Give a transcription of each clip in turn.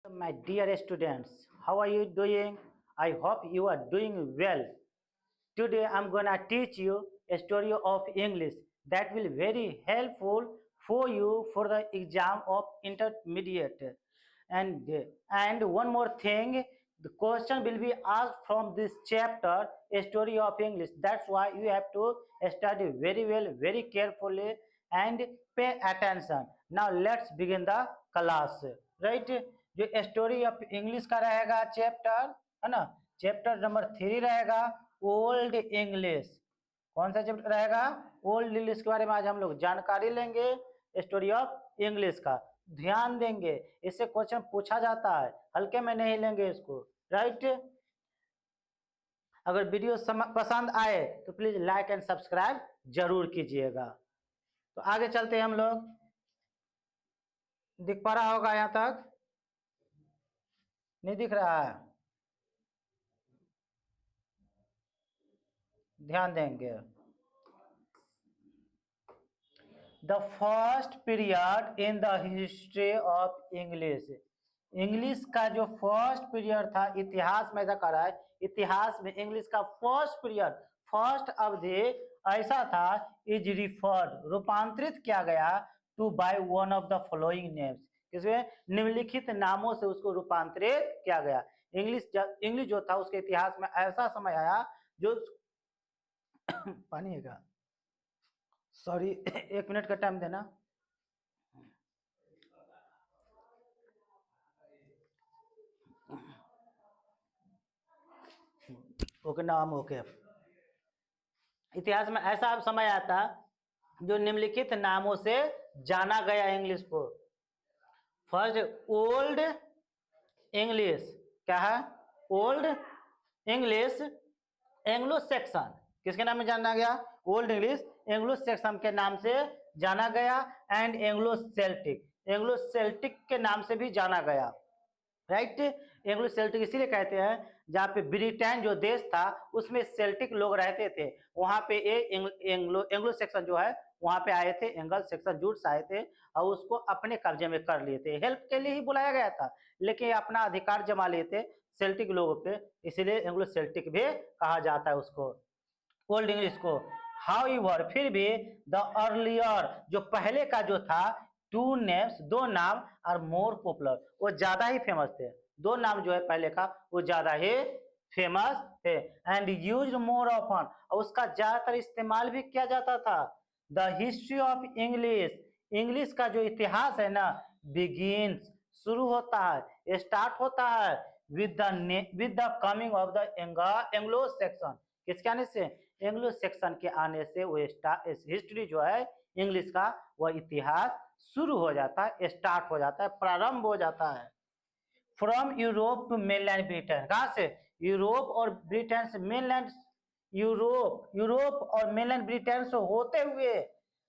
My dear students, how are you doing? I hope you are doing well. Today I'm gonna teach you a story of English that will very helpful for you for the exam of intermediate. And one more thing, the question will be asked from this chapter, a story of English. That's why you have to study very well, very carefully, and pay attention. Now let's begin the class. Right? जो story of English का रहेगा chapter, है ना, chapter number 3 रहेगा old English. कौन सा chapter रहेगा? Old English के बारे में आज हम लोग जानकारी लेंगे, स्टोरी ऑफ इंग्लिश का। ध्यान देंगे, इससे क्वेश्चन पूछा जाता है, हल्के में नहीं लेंगे इसको। राइट? अगर वीडियो पसंद आए तो प्लीज लाइक एंड सब्सक्राइब जरूर कीजिएगा। तो आगे चलते हैं हम लोग। दिख पा रहा होगा यहां तक? नहीं दिख रहा है? ध्यान देंगे। The first period in the history of English. English का जो फर्स्ट पीरियड था, इतिहास में ऐसा कर रहा है, इतिहास में इंग्लिश का फर्स्ट पीरियड, फर्स्ट अवधि ऐसा था, इज रिफर्ड, रूपांतरित किया गया, to by one of the following names, किसमें? निम्नलिखित नामों से उसको रूपांतरित किया गया। इंग्लिश जो था उसके इतिहास में ऐसा समय आया जो पानी है क्या? सॉरी, 1 मिनट का टाइम देना। ओके, नाम ओके। इतिहास में ऐसा समय आता जो निम्नलिखित नामों से जाना गया इंग्लिश को। First, old English. क्या है? ओल्ड इंग्लिश एंग्लो सेक्शन, किसके नाम में जाना गया? ओल्ड इंग्लिश एंग्लो सेक्शन के नाम से जाना गया। And Anglo Celtic, Anglo Celtic के नाम से भी जाना गया। राइट? एंग्लो सेल्टिक इसीलिए कहते हैं, जहाँ पे ब्रिटेन जो देश था उसमें सेल्टिक लोग रहते थे, वहां पे एंग्लो सेक्शन जो है वहां पे आए थे, एंगल सेक्शन जूट्स आए थे और उसको अपने कब्जे में कर लिए थे। हेल्प के लिए ही बुलाया गया था, लेकिन अपना अधिकार जमा लिए थे सेल्टिक लोगों पे, इसीलिए एंग्लो सेल्टिक भी कहा जाता है उसको, ओल्ड इंग्लिश को। हाउएवर, फिर भी द अर्लियर, जो पहले का जो था, टू नेम्स, दो नाम, आर मोर पॉपुलर, वो ज्यादा ही फेमस थे। दो नाम जो है पहले का वो ज्यादा ही फेमस थे। एंड यूज मोर ऑफन, और उसका ज्यादातर इस्तेमाल भी किया जाता था। The history of English, English का जो इतिहास है ना, बिगिंस, शुरू होता है, स्टार्ट होता है with the coming of the Anglo Saxon, किसके आने से? एंग्लो सेक्शन के आने से वो हिस्ट्री जो है इंग्लिश का, वह इतिहास शुरू हो जाता है, स्टार्ट हो जाता है, प्रारंभ हो जाता है। From Europe to mainland Britain, कहां से? यूरोप और ब्रिटेन से, मेनलैंड यूरोप और मेनलैंड ब्रिटेन से होते हुए,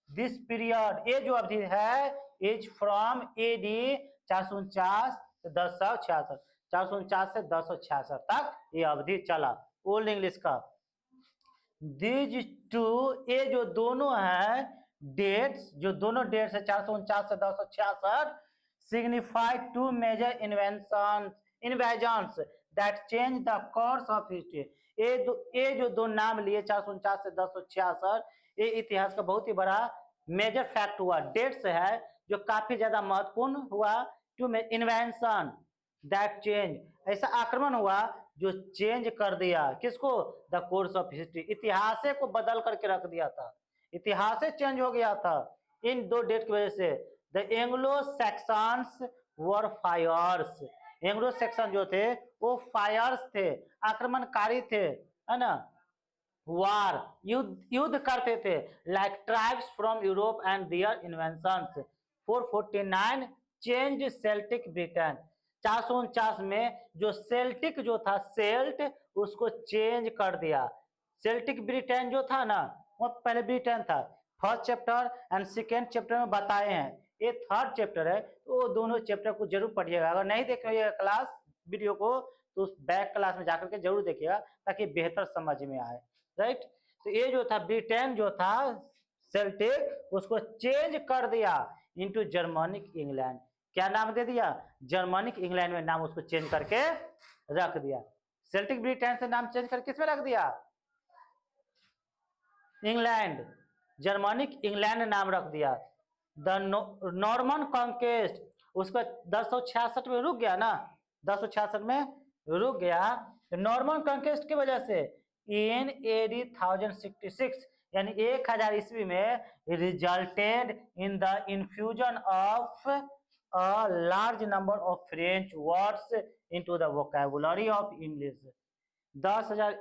दिस पीरियड, ये जो अवधि है, इज फ्रॉम एडी 449 से 1066, 449 से 1066 तक ये अवधि चला ओल्ड इंग्लिश का। दीज टू, ये जो दोनों है डेट्स, जो दोनों डेट्स है 449 से 1066, signify two major inventions that change the course of history. ये जो दो नाम लिए 449 से 1066, ये इतिहास का बहुत ही बड़ा मेजर फैक्ट हुआ, डेट्स है जो काफी ज्यादा महत्वपूर्ण हुआ। टू इन्वेंशन दैट चेंज, ऐसा आक्रमण हुआ जो चेंज कर दिया, किसको? द कोर्स ऑफ हिस्ट्री, इतिहास को बदल करके रख दिया था, इतिहास चेंज हो गया था इन दो डेट की वजह से। The Anglo Saxons were fierce, Anglo Saxon जो थे वो फायर्स थे, आक्रमणकारी थे, है ना, वार, युद्ध करते थे, like tribes from Europe and their inventions. 449 change Celtic Britain, 449 में जो सेल्टिक जो था, सेल्ट, उसको चेंज कर दिया। सेल्टिक ब्रिटेन जो था ना, वो पहले ब्रिटेन था। First chapter and second chapter में बताए हैं, ये थर्ड चैप्टर है, तो दोनों चैप्टर को जरूर पढ़िएगा। अगर नहीं देख रहिएगा क्लास वीडियो को तो उस बैक क्लास में जाकर के जरूर देखिएगा, ताकि बेहतर समझ में आए। राइट? तो ये जो था ब्रिटेन जो था, सेल्टिक, उसको चेंज कर दिया इनटू जर्मनिक इंग्लैंड, क्या नाम दे दिया? जर्मनिक इंग्लैंड में नाम उसको चेंज करके रख दिया। सेल्टिक ब्रिटेन से नाम चेंज करके किसमें रख दिया? इंग्लैंड, जर्मनिक इंग्लैंड नाम रख दिया। द नॉर्मन कॉन्केस्ट उसका 1066 में रुक गया ना, 1066 में रुक गया। नॉर्मन कॉन्केस्ट की वजह से इन एडी 1066 यानी 1000 ईस्वी में resulted in the infusion of a large number of French words into the vocabulary of English. 10,000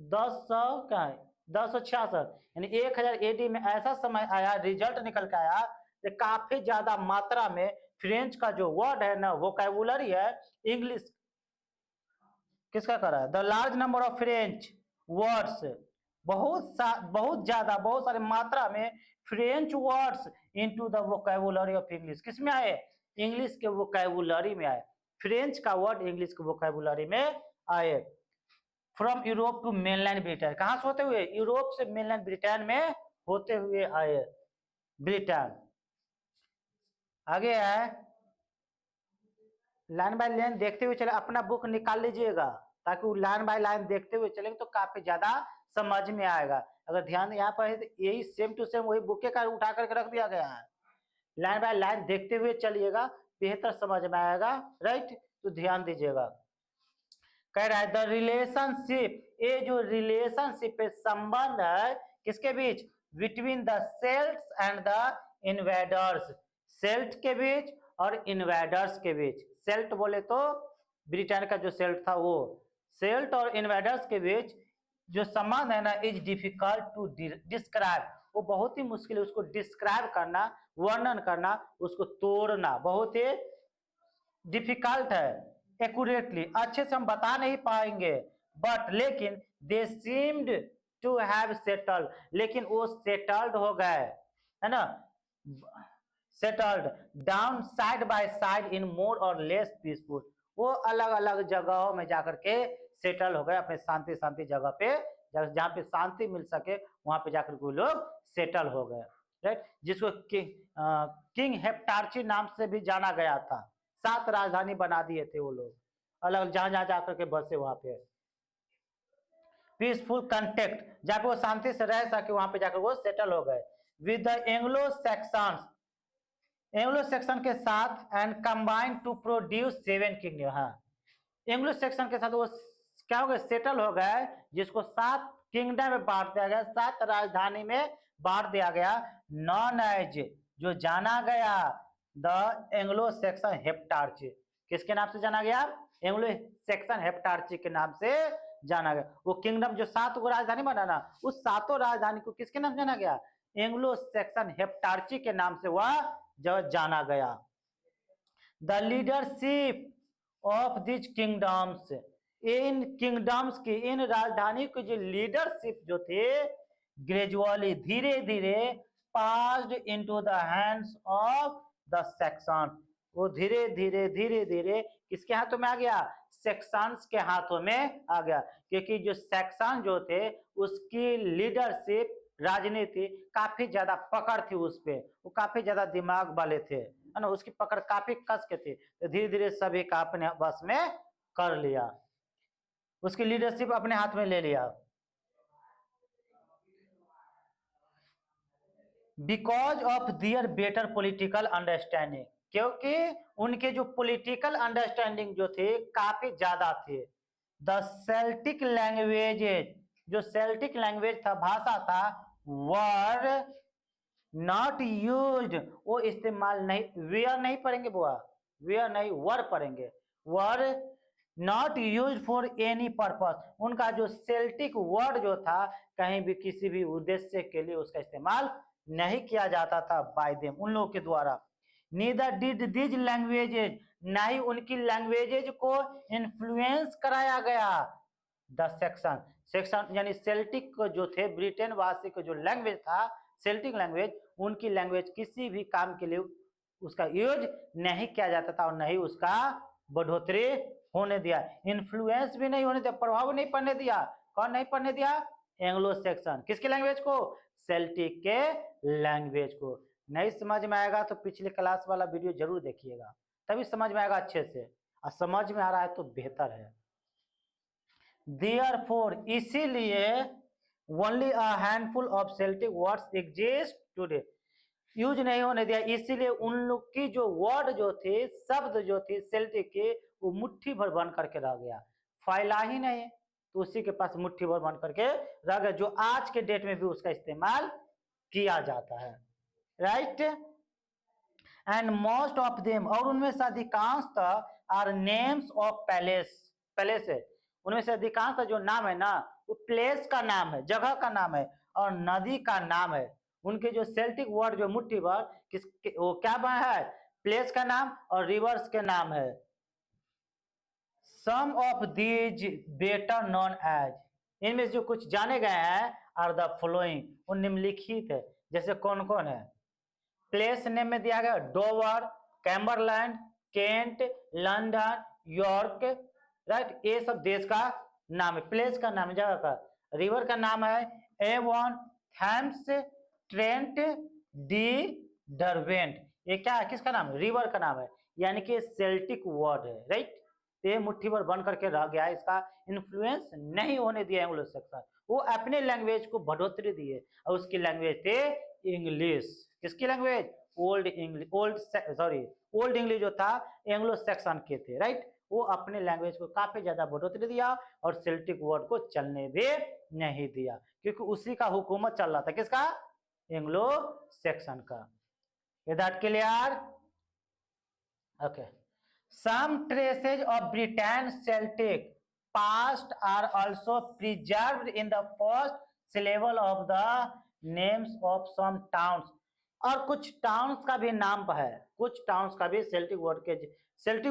1000 का है 1066 यानी 1000 एडी में ऐसा समय आया, रिजल्ट निकल के आया कि काफी ज्यादा मात्रा में फ्रेंच का जो वर्ड है ना, वोकैबुलरी है, इंग्लिश किसका करा है? The large number of French words, बहुत ज्यादा, बहुत सारे मात्रा में French words into the vocabulary of English. किस में आए? इंग्लिश के वोकैबुलरी में आए। फ्रेंच का वर्ड इंग्लिश के वोकैबुलरी में आए। From Europe to mainland Britain, कहां से होते हुए? यूरोप से मेनलैंड ब्रिटेन में होते हुए आए। ब्रिटेन आगे है, लाइन बाय लाइन देखते हुए चले, अपना बुक निकाल लीजिएगा ताकि वो लाइन बाय लाइन देखते हुए चलेंगे तो काफी ज्यादा समझ में आएगा। अगर ध्यान यहाँ पर है तो यही सेम टू सेम वही बुक का उठा करके रख दिया गया है। लाइन बाय लाइन देखते हुए चलिएगा, बेहतर समझ में आएगा। राइट, तो ध्यान दीजिएगा। कह रहा है द रिलेशनशिप, ये जो रिलेशनशिप है, संबंध है किसके बीच? Between the Celts and the invaders, Celt के बीच और इन्वेडर्स के बीच। सेल्ट बोले तो ब्रिटेन का जो सेल्ट था वो, सेल्ट और इन्वेडर्स के बीच जो संबंध है ना, इज डिफिकल्ट टू डिस्क्राइब, वो बहुत ही मुश्किल है उसको डिस्क्राइब करना, वर्णन करना, उसको तोड़ना बहुत ही डिफिकल्ट है। एक्यूरेटली अच्छे से हम बता नहीं पाएंगे, बट लेकिन they seemed to have settled, लेकिन वो सेटल्ड हो गए, है ना, settled down side by side in more or less peaceful, वो अलग अलग जगहों में जाकर के सेटल हो गए, अपने शांति शांति जगह पे, जहाँ पे शांति मिल सके वहां पे जाकर के लोग सेटल हो गए। राइट, जिसको किंग हेप्टार्ची नाम से भी जाना गया था। 7 राजधानी बना दिए थे वो लोग, अलग जहां जहां जाकर के बसे वहां पे। पीसफुल कंटेक्ट, जहाँ पे वो शांति से रह सके वहां पे जाकर वो सेटल हो गए। With the Anglo Saxons, Anglo Saxon के साथ, and combine to produce 7 kingdom. हाँ, एंग्लो सेक्शन के साथ वो क्या हो गए? सेटल हो गए, जिसको 7 किंगडम में बांट दिया गया, 7 राजधानी में बांट दिया गया। नॉन एज, जो जाना गया द एंग्लो सेक्शन हेप्टार्ची, किसके नाम से जाना गया? एंग्लो सेक्शन हेप्टार्ची के नाम से जाना गया। वो किंगडम जो 7 को राजधानी बना ना, उस 7 राजधानी को किसके नाम जाना गया? एंग्लो सेक्शन हेप्टार्ची के नाम से वह जाना गया। The leadership of this kingdoms, in kingdoms की, इन राजधानी की जो लीडरशिप जो थे, ग्रेजुअली धीरे धीरे passed into the hands of the section, वो धीरे धीरे किसके हाथों में आ गया? सेक्शंस के हाथों में आ गया, क्योंकि जो सेक्शन जो थे उसकी लीडरशिप, राजनीति काफी ज्यादा पकड़ थी उस पे, वो काफी ज्यादा दिमाग वाले थे, है ना, उसकी पकड़ काफी कस के थी, तो धीरे धीरे सभी का अपने बस में कर लिया, उसकी लीडरशिप अपने हाथ में ले लिया। Because of their better political understanding, क्योंकि उनके जो पॉलिटिकल अंडरस्टैंडिंग जो थे काफी ज्यादा थे। द सेल्टिक लैंग्वेजेज, जो सेल्टिक लैंग्वेज था, भाषा था, वर नॉट यूज्ड, वो इस्तेमाल नहीं, वेयर नहीं पढ़ेंगे बुआ, वेयर नहीं, वर पढ़ेंगे, were not use for any purpose, उनका जो सेल्टिक वर्ड जो था कहीं भी किसी भी उद्देश्य के लिए उसका इस्तेमाल नहीं किया जाता था बाय देम, उन लोगों के द्वारा। नीदर डिड दिज लैंग्वेजेज, ना ही उनकी लैंग्वेजेज को इन्फ्लुएंस कराया गया। द सेक्शन, सेक्शन यानी सेल्टिक जो थे, ब्रिटेन वासी का जो लैंग्वेज था, सेल्टिक लैंग्वेज, उनकी लैंग्वेज किसी भी काम के लिए उसका यूज नहीं किया जाता था और नहीं उसका बढ़ोतरी होने दिया, इन्फ्लुएंस भी नहीं होने दिया, प्रभाव नहीं पड़ने दिया। कौन नहीं पड़ने दिया? एंग्लो सेक्शन, किसके लैंग्वेज को? सेल्टिक के लैंग्वेज को। नहीं समझ में आएगा तो पिछले क्लास वाला वीडियो जरूर देखिएगा। तभी समझ में आएगा अच्छे से, और समझ में आ रहा है तो बेहतर है। Therefore, इसीलिए only a handful of Celtic words exist today, use नहीं होने दिया, इसीलिए उन लोग की जो वर्ड जो थे, शब्द जो थे सेल्टिक के, वो मुट्ठी भर बन करके रह गया, फैला ही नहीं, तो उसी के पास मुट्ठी भर बन करके रह गया, जो आज के डेट में भी उसका इस्तेमाल किया जाता है, right. And most of them, और उनमें से अधिकांश are names of places, places है, उनमें से अधिकांश जो नाम है ना, वो प्लेस का नाम है, जगह का नाम है, और नदी का नाम है। उनके जो सेल्टिक वर्ड जो मुट्ठी भर किस वो क्या है, प्लेस का नाम और रिवर्स के नाम है। Some of these better known as, इनमें से जो कुछ जाने गए हैं आर द फॉलोइंग, वो निम्नलिखित है, जैसे कौन कौन है। प्लेस नेम में दिया गया Dover, Cumberland, Kent, London, York, right, ये सब देश का नाम है, प्लेस का नाम है, जगह का। रिवर का नाम है एवॉन, थैम्स, ट्रेंट, डी, डरवेंट, ये क्या है, किसका नाम है, रिवर का नाम है, यानी कि सेल्टिक वर्ड है, राइट। ये मुट्ठी भर बन करके रह गया, इसका इन्फ्लुएंस नहीं होने दिया एंग्लो सैक्सन, वो अपने लैंग्वेज को बढ़ोतरी दिए, और उसकी लैंग्वेज थे इंग्लिश। किसकी language, old English, old English जो था एंग्लो सैक्सन के थे, राइट। वो अपने लैंग्वेज को काफी ज्यादा बढ़ोतरी दिया, और सेल्टिक वर्ड को चलने भी नहीं दिया, क्योंकि उसी का हुकूमत चल रहा था, किसका, एंग्लो सैक्सन का। Is that clear, okay. Some traces of Britain Celtic past are also preserved in the first syllable of the names of some towns, और कुछ टाउन्स का भी नाम है, कुछ टाउन्स का भी सेल्टिक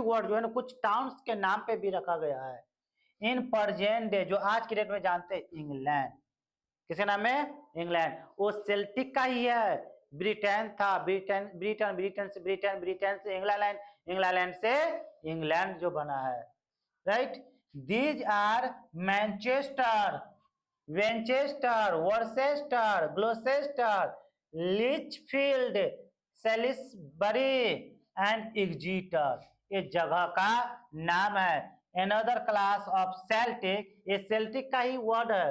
वर्ड जो है ना, कुछ टाउन्स के नाम पे भी रखा गया है। इन प्रेजेंट डे, जो आज की डेट में जानते हैं इंग्लैंड, किसके नाम में, इंग्लैंड, वो सेल्टिक का ही है। ब्रिटेन था, ब्रिटेन ब्रिटेन ब्रिटेन से ब्रिटेन, ब्रिटेन से इंग्लैंड, इंग्लैंड से इंग्लैंड जो बना है, right. These are Manchester, Winchester, Worcester, Gloucester, Lichfield, Salisbury and Exeter, ये जगह का नाम है। एनदर क्लास ऑफ सेल्टिक, ये सेल्टिक का ही वर्ड है,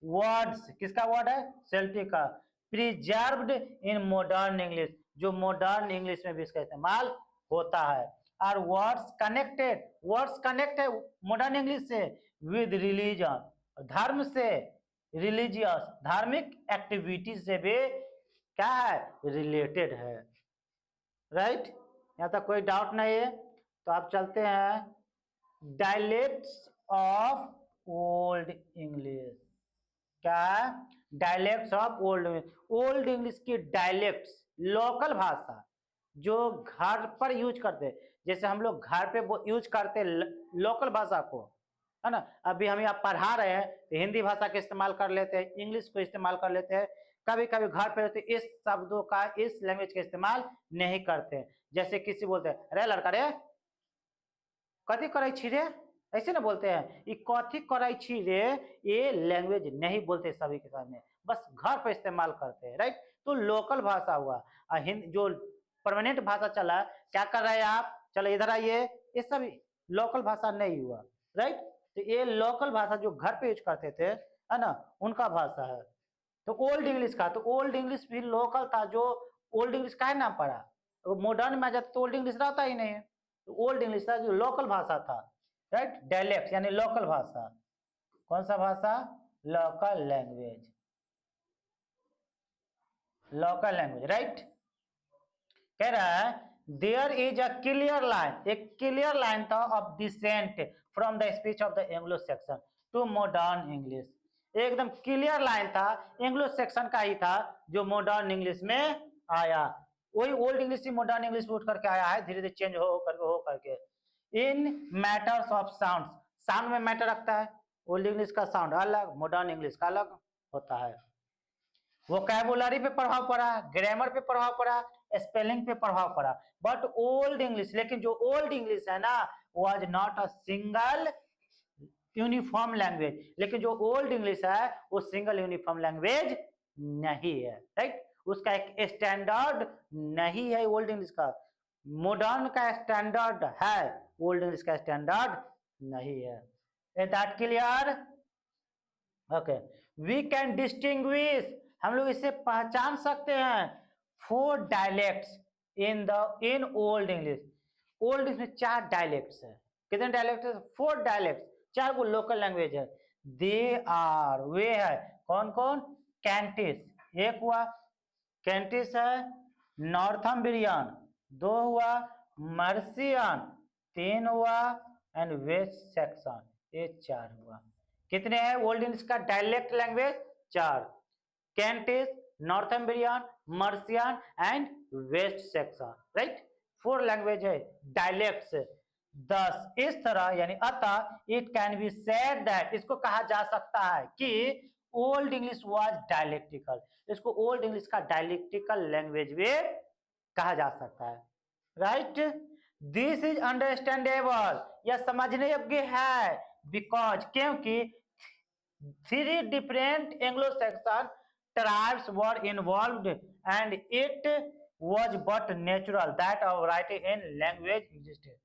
वर्ड्स, किसका वर्ड है, सेल्टिक का, प्रिजर्व्ड इन मॉडर्न इंग्लिश, जो मॉडर्न इंग्लिश में भी इसका इस्तेमाल होता है। और वर्ड्स कनेक्टेड, वर्ड्स कनेक्ट है मॉडर्न इंग्लिश से विद रिलीजन, धर्म से, रिलीजियस, धार्मिक एक्टिविटी से भी क्या है, रिलेटेड है, राइट। यहाँ तक कोई डाउट नहीं है, तो आप चलते हैं डायलेक्ट्स ऑफ ओल्ड इंग्लिश। क्या, dialects of old English, old English की डायलेक्ट्स, लोकल भाषा जो घर पर यूज करते, जैसे हम लोग घर पे यूज करते लोकल भाषा को, है ना। अभी हम यहाँ पढ़ा रहे हैं तो हिंदी भाषा का इस्तेमाल कर लेते हैं, इंग्लिश को इस्तेमाल कर लेते हैं, कभी कभी घर पे रहते इस शब्दों का, इस लैंग्वेज का इस्तेमाल नहीं करते। जैसे किसी बोलते हैं, अरे लड़का रे कथी करे छी रे, ऐसे ना बोलते हैं, ये कथी करे छी रे, ये लैंग्वेज नहीं बोलते सभी के सामने, बस घर पे इस्तेमाल करते हैं, राइट। तो लोकल भाषा हुआ। जो परमानेंट भाषा चला, क्या कर रहे हैं आप, चलो इधर आइए, ये सब लोकल भाषा नहीं हुआ, राइट। तो ये लोकल भाषा जो घर पे यूज करते थे, है ना, उनका भाषा है। तो ओल्ड इंग्लिश का, तो ओल्ड इंग्लिश भी लोकल था, जो ओल्ड इंग्लिश का है नाम पड़ा, तो मॉडर्न में आ जाता तो ओल्ड इंग्लिश रहता ही नहीं है, तो ओल्ड इंग्लिश था जो लोकल भाषा था, राइट। डायलेक्ट यानी लोकल भाषा, कौन सा भाषा, local language, local language, right. कह रहा है there is a clear line, एक क्लियर लाइन था of descent from the speech of the Anglo Saxon to modern English, एकदम क्लियर लाइन था, एंग्लो सैक्सन का ही था जो मॉडर्न इंग्लिश में आया, वही ओल्ड इंग्लिश से मॉडर्न इंग्लिश में उठ करके आया है, धीरे धीरे चेंज हो करके। इन मैटर्स ऑफ साउंड, साउंड में मैटर रखता है, ओल्ड इंग्लिश का साउंड अलग, मॉडर्न इंग्लिश का अलग होता है। वोकैबुलरी पे प्रभाव पड़ा, ग्रामर पे प्रभाव पड़ा, स्पेलिंग पे प्रभाव पड़ा, बट ओल्ड इंग्लिश, लेकिन जो ओल्ड इंग्लिश है ना, was not a single uniform language, लेकिन जो ओल्ड इंग्लिश है वो सिंगल यूनिफॉर्म लैंग्वेज नहीं है, राइट। उसका एक स्टैंडर्ड नहीं है ओल्ड इंग्लिश का, मॉडर्न का स्टैंडर्ड है, ओल्ड इंग्लिश का स्टैंडर्ड नहीं है। Is that clear? Okay, we can distinguish, हम लोग इसे पहचान सकते हैं, 4 dialects in old English. Old English में 4 डायलेक्ट्स है। कितने डायलेक्ट है? 4 डायलेक्ट्स, 4 को लोकल लैंग्वेज है। दे आर, वे है, कौन कौन? कैंटिस एक हुआ, कैंटिस है। नॉर्थम्ब्रियन 2 हुआ, मर्सियन 3 हुआ, एंड वेस्ट सेक्शन ये 4 हुआ। कितने हैं ओल्ड इंग्लिश का dialect language? 4, Kentish, Northumbrian, Mercian and West Saxon, right? 4 language है, डायलेक्ट्स। 10 इस तरह, यानी अतः it can be said that, इसको कहा जा सकता है कि ओल्ड इंग्लिश वाज डायलेक्टिकल, इसको ओल्ड इंग्लिश का डायलेक्टिकल लैंग्वेज भी कहा जा सकता है, राइट? दिस इज अंडरस्टैंडेबल, यह समझने योग्य है, बिकॉज, क्योंकि 3 different Anglo-Saxon tribes were involved and it was but natural that our writing in language existed।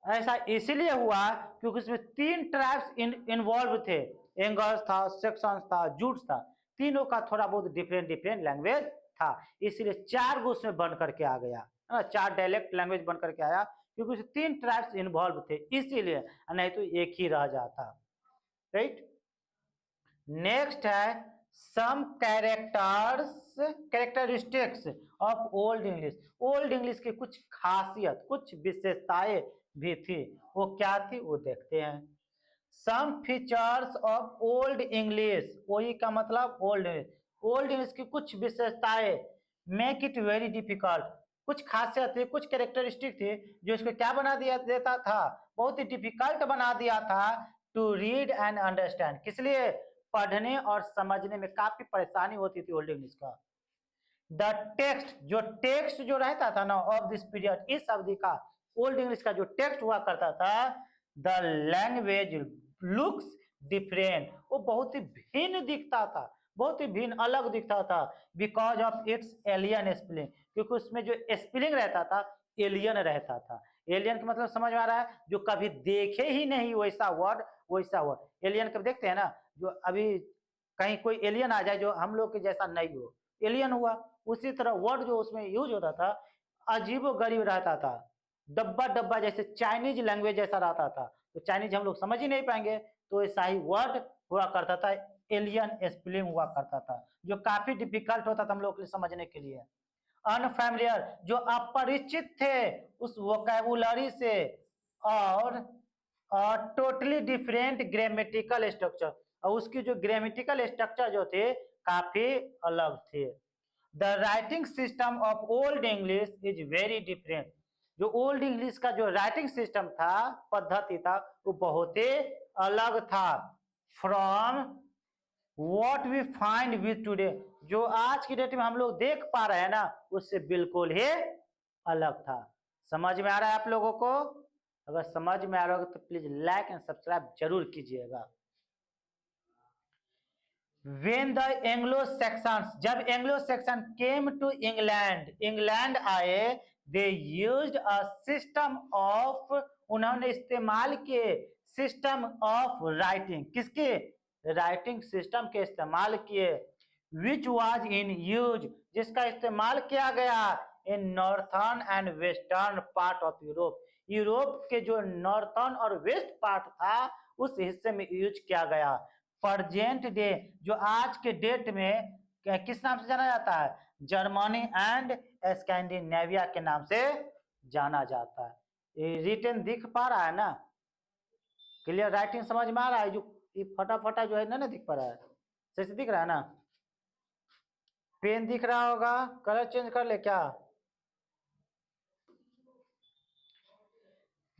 ऐसा इसलिए हुआ क्योंकि उसमें 3 ट्राइब्स इन्वॉल्व थे, एंगल्स था, सेक्शंस था, जूट्स था, तीनों का थोड़ा बहुत डिफरेंट लैंग्वेज था, इसलिए 4 गो उसमें बन करके आ गया, 4 डायलेक्ट लैंग्वेज बन करके आया, क्योंकि उसमें 3 ट्राइब्स इन्वॉल्व थे इसीलिए, नहीं तो एक ही रह जाता, राइट? नेक्स्ट है some characteristics of old English. Old English की कुछ खासियत, कुछ विशेषताएं भी थी, वो क्या थी वो देखते हैं। Some features of old English, वही का मतलब ओल्ड इंग्लिश, ओल्ड इंग्लिश की कुछ विशेषताएं मेक इट वेरी डिफिकल्ट, कुछ खासियत थी, कुछ कैरेक्टरिस्टिक थी जो इसको क्या बना दिया देता था, बहुत ही डिफिकल्ट बना दिया था टू रीड एंड अंडरस्टैंड, किस लिए? पढ़ने और समझने में काफी परेशानी होती थी ओल्ड इंग्लिश का। द टेक्स्ट जो रहता था ना ऑफ दिस पीरियड, इस अवधि का ओल्ड इंग्लिश का जो टेक्स्ट हुआ करता था, द लैंग्वेज लुक्स डिफरेंट, वो बहुत ही भिन्न दिखता था, बहुत ही भिन्न अलग दिखता था, because of its alien spelling, क्योंकि उसमें जो स्पेलिंग रहता था एलियन रहता था। एलियन का मतलब समझ में आ रहा है? जो कभी देखे ही नहीं वैसा वर्ड एलियन कभी देखते हैं ना, जो अभी कहीं कोई एलियन आ जाए जो हम लोग के जैसा नहीं हो, एलियन हुआ। उसी तरह वर्ड जो उसमें यूज होता था अजीबो गरीब रहता था, डब्बा डब्बा जैसे चाइनीज लैंग्वेज जैसा रहता था, तो चाइनीज हम लोग समझ ही नहीं पाएंगे, तो ऐसा ही वर्ड हुआ करता था, एलियन स्पेलिंग हुआ करता था, जो काफी डिफिकल्ट होता था हम लोग के लिए समझने के लिए। अनफैमिलियर, जो अपरिचित थे उस वोकैबुलरी से, और टोटली डिफरेंट ग्रामेटिकल स्ट्रक्चर, और उसकी जो ग्रामेटिकल स्ट्रक्चर जो थे काफी अलग थे। The writing system of old English is very different, जो ओल्ड इंग्लिश का जो राइटिंग सिस्टम था, पद्धति था, वो बहुत ही अलग था from what we find with today, जो आज की डेट में हम लोग देख पा रहे हैं ना, उससे बिल्कुल ही अलग था। समझ में आ रहा है आप लोगों को? अगर समझ में आ रहा होगा तो प्लीज लाइक एंड सब्सक्राइब जरूर कीजिएगा। When the Anglo-Saxons, जब Anglo-Saxon came to England, England आए, they used a system of, उन्होंने इस्तेमाल किए सिस्टम ऑफ राइटिंग, किसके? राइटिंग सिस्टम के इस्तेमाल किए, विच वॉज इन यूज, जिसका इस्तेमाल किया गया इन northern and western part of Europe, Europe के जो नॉर्थर्न और वेस्ट पार्ट था उस हिस्से में यूज किया गया। प्रेजेंट डे, जो आज के डेट में किस नाम से जाना जाता है? जर्मनी एंड स्कैंडिनेविया के नाम से जाना जाता है। रिटन दिख पा रहा है ना? क्लियर राइटिंग समझ में आ रहा है? जो फटाफटा जो है ना दिख पा रहा है, सही से दिख रहा है ना? पेन दिख रहा होगा, कलर चेंज कर ले क्या?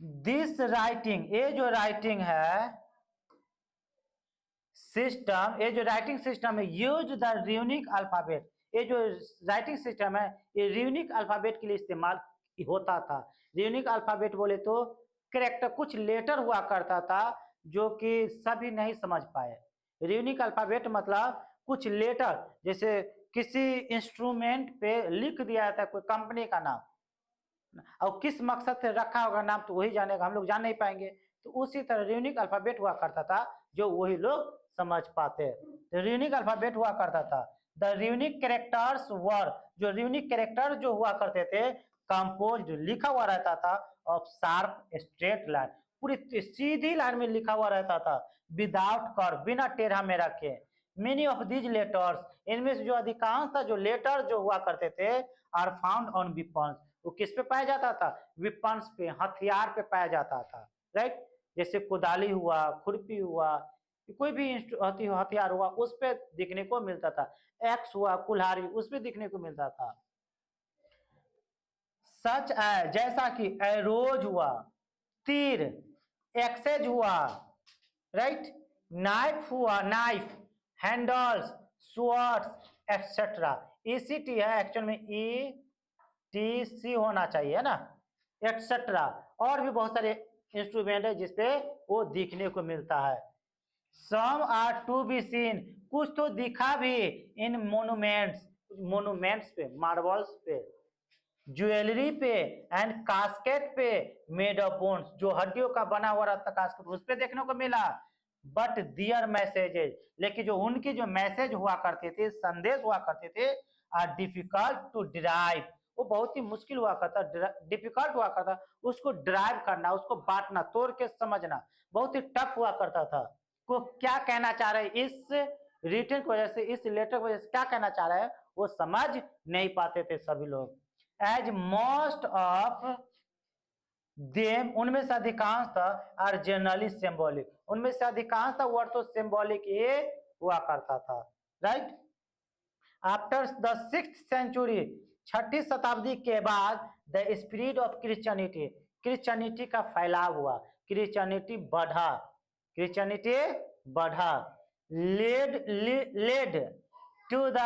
दिस राइटिंग, ये जो राइटिंग है सिस्टम, ये जो राइटिंग सिस्टम है, यूज द र्यूनिक अल्फाबेट, ये जो राइटिंग सिस्टम है ये र्यूनिक अल्फाबेट के लिए इस्तेमाल होता था। र्यूनिक अल्फाबेट बोले तो करेक्टर, कुछ लेटर हुआ करता था जो कि सभी नहीं समझ पाए। र्यूनिक अल्फाबेट मतलब कुछ लेटर, जैसे किसी इंस्ट्रूमेंट पे लिख दिया जाता है कोई कंपनी का नाम, और किस मकसद से रखा होगा नाम तो वही जानेगा, हम लोग जान नहीं पाएंगे। तो उसी तरह यूनिक अल्फाबेट हुआ करता था जो वही लोग समझ पाते। तो यूनिक अल्फाबेट हुआ करता था। द यूनिक कैरेक्टर्स वर, जो यूनिक कैरेक्टर जो हुआ करते थे कंपोज्ड लिखा हुआ रहता था ऑफ शार्प स्ट्रेट लाइन, पूरी सीधी लाइन में लिखा हुआ रहता था, विदाउट कर्व, बिना टेढ़ा मेढ़ा के। मेनी ऑफ दीज लेटर्स, इनमें से जो अधिकांश था जो लेटर जो हुआ करते थे आर फाउंड ऑन विपन्स, वो किस पे पाया जाता था? विपन्स पे, हथियार पे पाया जाता था, राइट। जैसे कुदाली हुआ, खुरपी हुआ, कोई भी हथियार हुआ उस पे दिखने को मिलता था। एक्स हुआ, कुल्हाड़ी, उस पे दिखने को मिलता था। सच है जैसा कि एरोज हुआ, तीर, एक्सेज हुआ, राइट, नाइफ हुआ, knife, handles, swords etcetera. ECT है एक्चुअल में, ई टी सी होना चाहिए ना, एक्सेट्रा। और भी बहुत सारे इंस्ट्रूमेंट है जिसपे वो दिखने को मिलता है। Some are to be seen, कुछ तो दिखा भी इन मोन्यूमेंट्स, मोन्यूमेंट्स पे, मार्बल्स पे, ज्वेलरी पे एंड कास्केट पे मेड ऑफ बोन्स, जो हड्डियों का बना हुआ रहता कास्केट उस पे देखने को मिला। बट दियर मैसेजेज, लेकिन जो उनकी जो मैसेज हुआ करते थे, संदेश हुआ करते थे, आर डिफिकल्ट टू डिराइव, वो बहुत ही मुश्किल हुआ करता, डिफिकल्ट हुआ करता, उसको ड्राइव करना, उसको बांटना, तोड़ के समझना बहुत ही टफ हुआ करता था। को क्या कहना चाह रहे इस रिटन की वजह से, इस लेटर की वजह से क्या कहना चाह रहे हैं वो समझ नहीं पाते थे सभी लोग। एज मोस्ट ऑफ देम, उनमें से अधिकांश था, आर जनरली सिंबॉलिक, उनमें से अधिकांश था वर्ड तो सिंबॉलिक ही हुआ करता था, right. After the 6th century, 6ठी शताब्दी के बाद the spread of Christianity, Christianity का फैलाव हुआ, क्रिश्चियनिटी बढ़ा, क्रिश्चियनिटी बढ़ा, led to the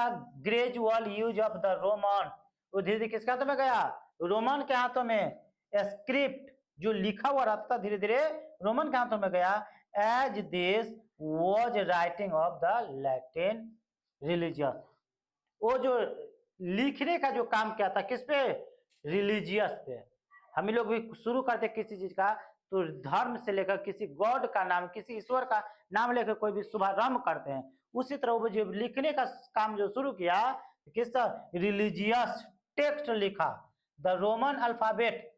gradual use of the Roman, वो धीरे धीरे किसके हाथों में गया? रोमन के हाथों में। स्क्रिप्ट जो लिखा हुआ रहता था धीरे धीरे रोमन के हाथों में गया। As this was writing of the Latin religious, वो जो लिखने का जो काम किया था किस पे? रिलीजियस पे। हम लोग भी शुरू करते किसी चीज का तो धर्म से लेकर किसी गॉड का नाम, किसी ईश्वर का नाम लेकर कोई भी शुभारंभ करते हैं, उसी तरह वो जो लिखने का काम जो शुरू किया किस रिलीजियस टेक्स्ट लिखा। The Roman alphabet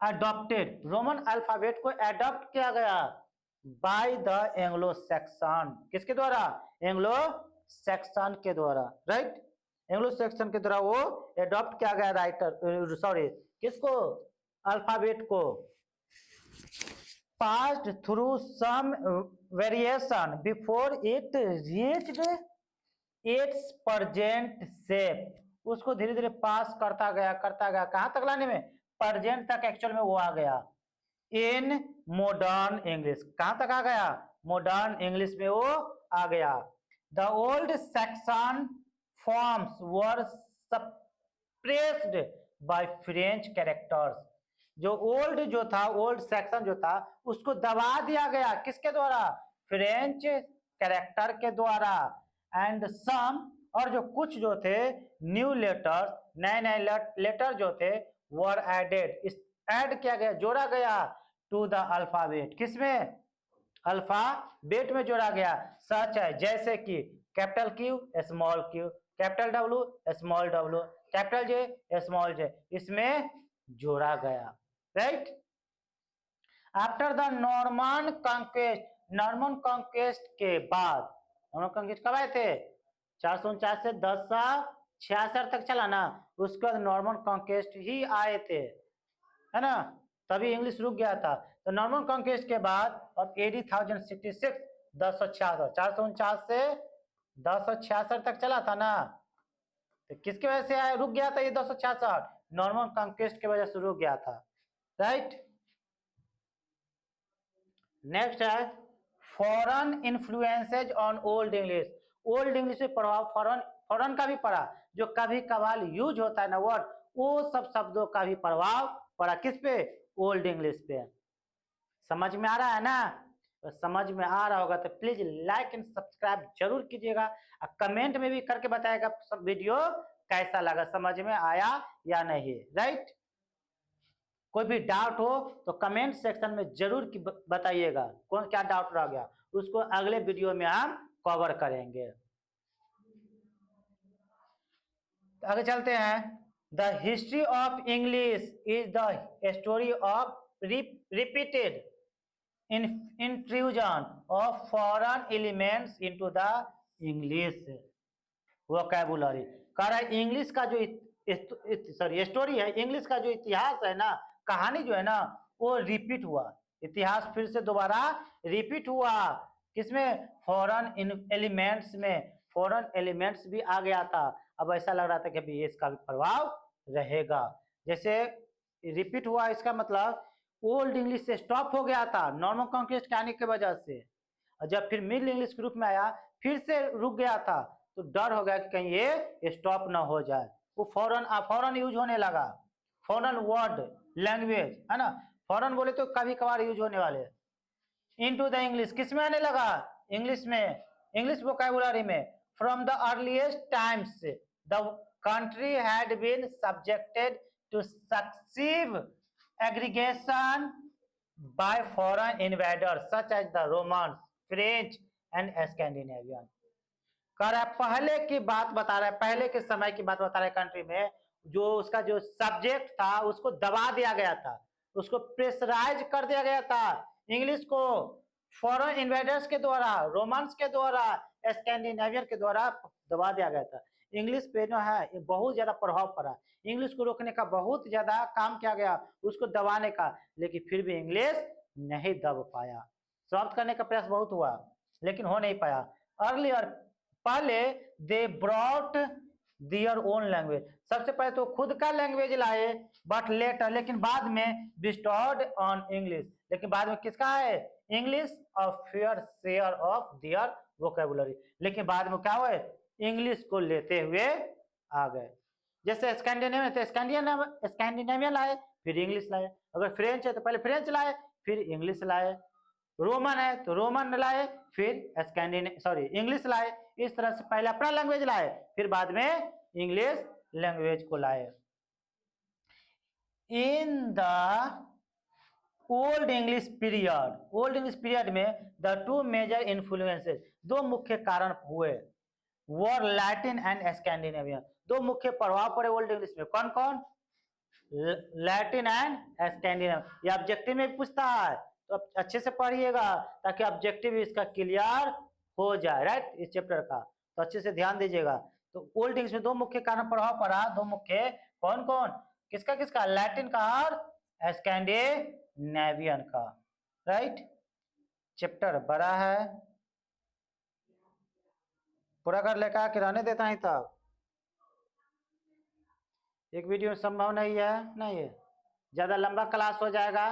adopted, Roman alphabet को एडॉप्ट किया गया बाय द एंग्लो सेक्शन, किसके द्वारा? एंग्लो सेक्शन के द्वारा, राइट। एंग्लो सेक्शन के द्वारा वो एडॉप्ट किया गया राइटर, सॉरी किसको? अल्फाबेट को। Passed through some variation before it reached its present shape, उसको धीरे धीरे पास करता गया कहां तक लाने में? प्रेजेंट तक एक्चुअल में वो आ गया। इन मॉडर्न इंग्लिश, कहां तक आ गया? मॉडर्न इंग्लिश में वो आ गया। The old section forms were suppressed by French characters, जो ओल्ड जो था, ओल्ड सेक्शन जो था उसको दबा दिया गया, किसके द्वारा? फ्रेंच कैरेक्टर के द्वारा। एंड सम, और जो कुछ जो थे न्यू लेटर्स, नए नए लेटर जो थे वर एडेड, ऐड किया गया, जोड़ा गया टू द अल्फाबेट, किसमें? अल्फाबेट में जोड़ा गया। सच है जैसे कि capital Q, small Q, capital W, small W, capital J, small जे, इसमें जोड़ा गया, right. After the Norman conquest, Norman conquest के बाद, नॉर्मन कॉन्क्वेस्ट कब आए थे? 449 से 1066 तक चला ना, उसके बाद नॉर्मन कॉन्क्वेस्ट ही आए थे, है ना, तभी इंग्लिश रुक गया था। तो नॉर्मन कॉन्क्वेस्ट के बाद अब एडी 1066, 1066, 449 से 1066 तक चला था ना, तो किसकी वजह से रुक गया था ये 1066? नॉर्मन कॉन्क्वेस्ट की वजह से रुक गया था, राइट। नेक्स्ट है foreign influences on old English, old English में प्रभाव फॉरेन का भी पड़ा, जो कभी कभार यूज होता है ना वर्ड, वो सब शब्दों का भी प्रभाव पड़ा, किस पे? ओल्ड इंग्लिश पे। समझ में आ रहा है ना? तो समझ में आ रहा होगा तो प्लीज लाइक एंड सब्सक्राइब जरूर कीजिएगा, कमेंट में भी करके बताएगा सब वीडियो कैसा लगा, समझ में आया या नहीं, राइट। कोई भी डाउट हो तो कमेंट सेक्शन में जरूर बताइएगा, कौन क्या डाउट रह गया, उसको अगले वीडियो में हम कवर करेंगे। तो आगे चलते हैं। The history of English is the story of repeated intrusion of foreign elements into the English vocabulary। कह रहा है इंग्लिश का जो सॉरी स्टोरी है, इंग्लिश का जो इतिहास है ना, कहानी जो है ना, वो रिपीट हुआ, इतिहास फिर से दोबारा रिपीट हुआ। किसमें? फॉरेन एलिमेंट्स में। फॉरेन एलिमेंट्स भी आ गया था। अब ऐसा लग रहा था कि अभी इसका भी प्रभाव रहेगा। जैसे रिपीट हुआ, इसका मतलब ओल्ड इंग्लिश से स्टॉप हो गया था नॉर्मन कॉन्क्वेस्ट के आने की वजह से, और जब फिर मिडिल इंग्लिश के रूप में आया फिर से रुक गया था, तो डर हो गया कि कहीं ये स्टॉप ना हो जाए। वो फॉरेन यूज होने लगा, फॉरेन वर्ड लैंग्वेज है ना, फॉरेन बोले तो कभी कभार यूज होने वाले। इनटू द इंग्लिश किस में आने लगा? इंग्लिश में, इंग्लिश वोकैबुलरी में। From the earliest times the country had been subjected to successive aggregation by foreign invaders such as the Romans, French and Scandinavian। कह रहा है पहले की बात बता रहा है, पहले के समय की बात बता रहा है। कंट्री में जो उसका जो सब्जेक्ट था उसको दबा दिया गया था, उसको प्रेशराइज कर दिया गया था। इंग्लिश को फॉरेन इन्वेडर्स के द्वारा, रोमन्स के द्वारा, स्कैंडिनेवियन के द्वारा दबा दिया गया था। इंग्लिश पे जो है बहुत ज्यादा प्रभाव पड़ा, इंग्लिश को रोकने का बहुत ज्यादा काम किया गया, उसको दबाने का, लेकिन फिर भी इंग्लिश नहीं दब पाया। समाप्त करने का प्रयास बहुत हुआ लेकिन हो नहीं पाया। अर्लियर पहले they brought their own language, सबसे पहले तो खुद का लैंग्वेज लाए, बट लेटर लेकिन बाद में बिस्टॉर्ड ऑन इंग्लिश, लेकिन बाद में किसका है? English of fair share of their vocabulary, लेकिन बाद में क्या हुए? इंग्लिश को लेते हुए आ गए। जैसे स्कैंडिनेवियन थे, स्कैंडिनेवियन लाए फिर इंग्लिश लाए, अगर फ्रेंच है तो पहले फ्रेंच लाए फिर इंग्लिश लाए, रोमन है तो रोमन लाए फिर इंग्लिश लाए। इस तरह से पहले अपना लैंग्वेज लाए फिर बाद में इंग्लिश लैंग्वेज को लाए। In the old English period, old English period में द टू मेजर इन्फ्लुएंसेस, दो मुख्य कारण हुए, वर लैटिन एंड स्कैंडिनेवियन, दो मुख्य प्रभाव पड़े ओल्ड इंग्लिश में। कौन कौन? Latin and Scandinavian. ये ऑब्जेक्टिव में पूछता है तो अच्छे से पढ़िएगा ताकि ऑब्जेक्टिव इसका क्लियर हो जाए, राइट, इस चैप्टर का, तो अच्छे से ध्यान दीजिएगा। तो ओल्ड इंग्लिश में दो मुख्य कारण प्रभाव पड़ा, दो मुख्य, कौन कौन? किसका किसका? लैटिन का और स्कैंडिनेवियन का, राइट। चैप्टर बड़ा है, पूरा कर लेकर के रहने देता है, तब एक वीडियो में संभव नहीं है, नहीं है, ज्यादा लंबा क्लास हो जाएगा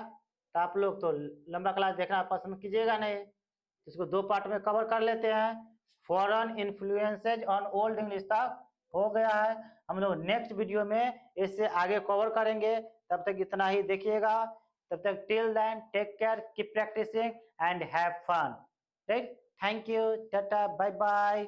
तो आप लोग तो लंबा क्लास देखना पसंद कीजिएगा नहीं, इसको दो पार्ट में कवर कर लेते हैं। Foreign influences on old English तक हो गया है, हम लोग नेक्स्ट वीडियो में इससे आगे कवर करेंगे। तब तक इतना ही देखिएगा, तब तक till then take care, keep practising and have fun, right. Thank you, tata, bye bye.